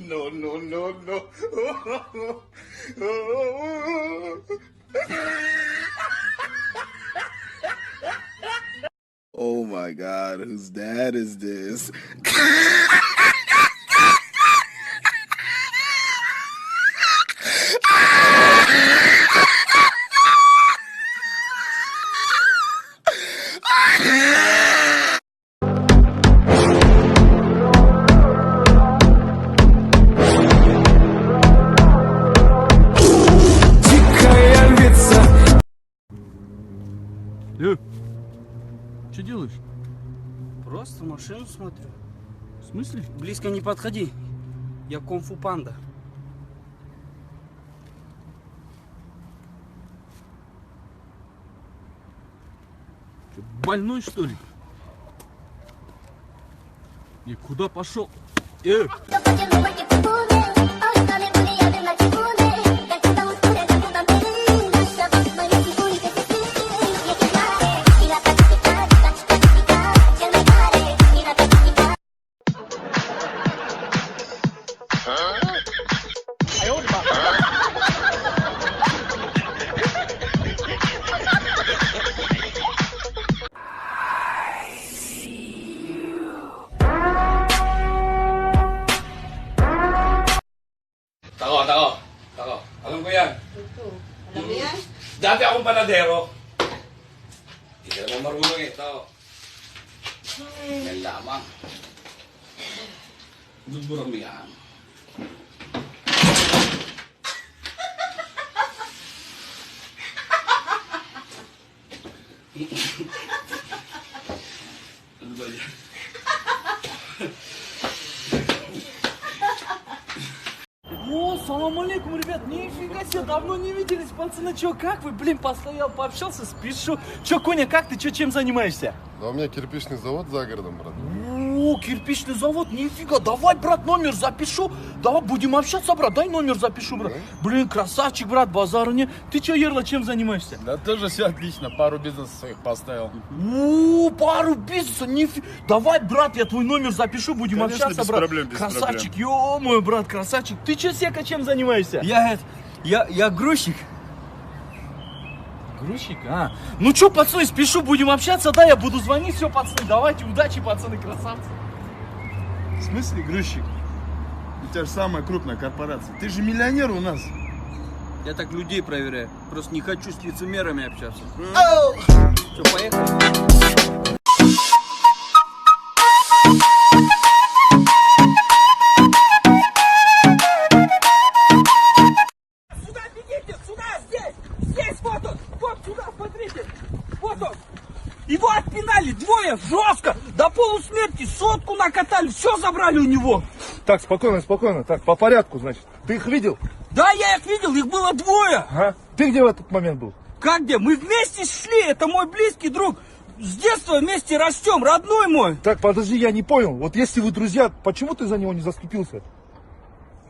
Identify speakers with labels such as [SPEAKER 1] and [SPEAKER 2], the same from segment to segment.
[SPEAKER 1] no, no, no, no. Oh my God, whose dad is this?
[SPEAKER 2] Что делаешь?
[SPEAKER 3] Просто машину смотрю.
[SPEAKER 2] В смысле?
[SPEAKER 3] Близко не подходи. Я кунг-фу панда.
[SPEAKER 2] Ты больной, что ли? И куда пошел?
[SPEAKER 1] Tako. Alam ko yan.
[SPEAKER 4] Alam mo yan?
[SPEAKER 1] Dati akong panadero. Hindi ka naman marunong eh. Tako. Yan lamang. Dudurang mo yan. Ano ba yan?
[SPEAKER 2] О, салам алейкум, ребят, нифига себе, давно не виделись, пацаны, чё, как вы, блин, постоял, пообщался, спешу. Чё, Коня, как ты, чё, чем занимаешься?
[SPEAKER 5] Да у меня кирпичный завод за городом, брат.
[SPEAKER 2] О, кирпичный завод, нифига, давай, брат, номер запишу, давай, будем общаться, брат, дай номер запишу, брат. Блин, красавчик, брат, базару не. Ты чё, Ерла, чем занимаешься?
[SPEAKER 6] Да тоже все отлично, пару бизнесов своих поставил.
[SPEAKER 2] О, пару бизнеса, нифига. Давай, брат, я твой номер запишу, будем
[SPEAKER 6] Конечно,
[SPEAKER 2] общаться,
[SPEAKER 6] без
[SPEAKER 2] брат.
[SPEAKER 6] проблем, без
[SPEAKER 2] Красавчик, ё-моё, брат, красавчик. Ты чё, Сека, чем занимаешься?
[SPEAKER 3] Я грузчик.
[SPEAKER 2] Грузчик? А. Ну чё, пацаны, спешу, будем общаться, да, я буду звонить, все, пацаны, давайте, удачи, пацаны, красавцы.
[SPEAKER 6] В смысле грузчик? У тебя же самая крупная корпорация. Ты же миллионер у нас.
[SPEAKER 3] Я так людей проверяю. Просто не хочу с лицемерами общаться. Что, поехали?
[SPEAKER 7] Сюда бегите, сюда, здесь, вот он, вот сюда, смотрите, вот он. Его отпинали двое, жестко, до полусмерти, сотку накатали, все забрали у него.
[SPEAKER 8] Так, спокойно, так, по порядку, значит. Ты их видел?
[SPEAKER 7] Да, я их видел, их было двое.
[SPEAKER 8] Ага. Ты где в этот момент был?
[SPEAKER 7] Как где? Мы вместе шли, это мой близкий друг. С детства вместе растем, родной мой.
[SPEAKER 8] Так, подожди, я не понял. Вот если вы друзья, почему ты за него не заступился?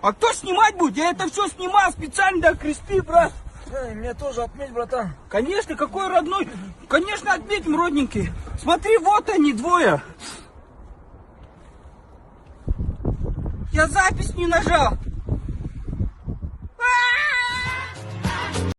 [SPEAKER 7] А кто снимать будет? Я это все снимал специально для Криспи, брат.
[SPEAKER 8] Мне тоже отметь, братан.
[SPEAKER 7] Конечно, какой родной? Конечно, отметим, родненький. Смотри, вот они, двое. Я запись не нажал.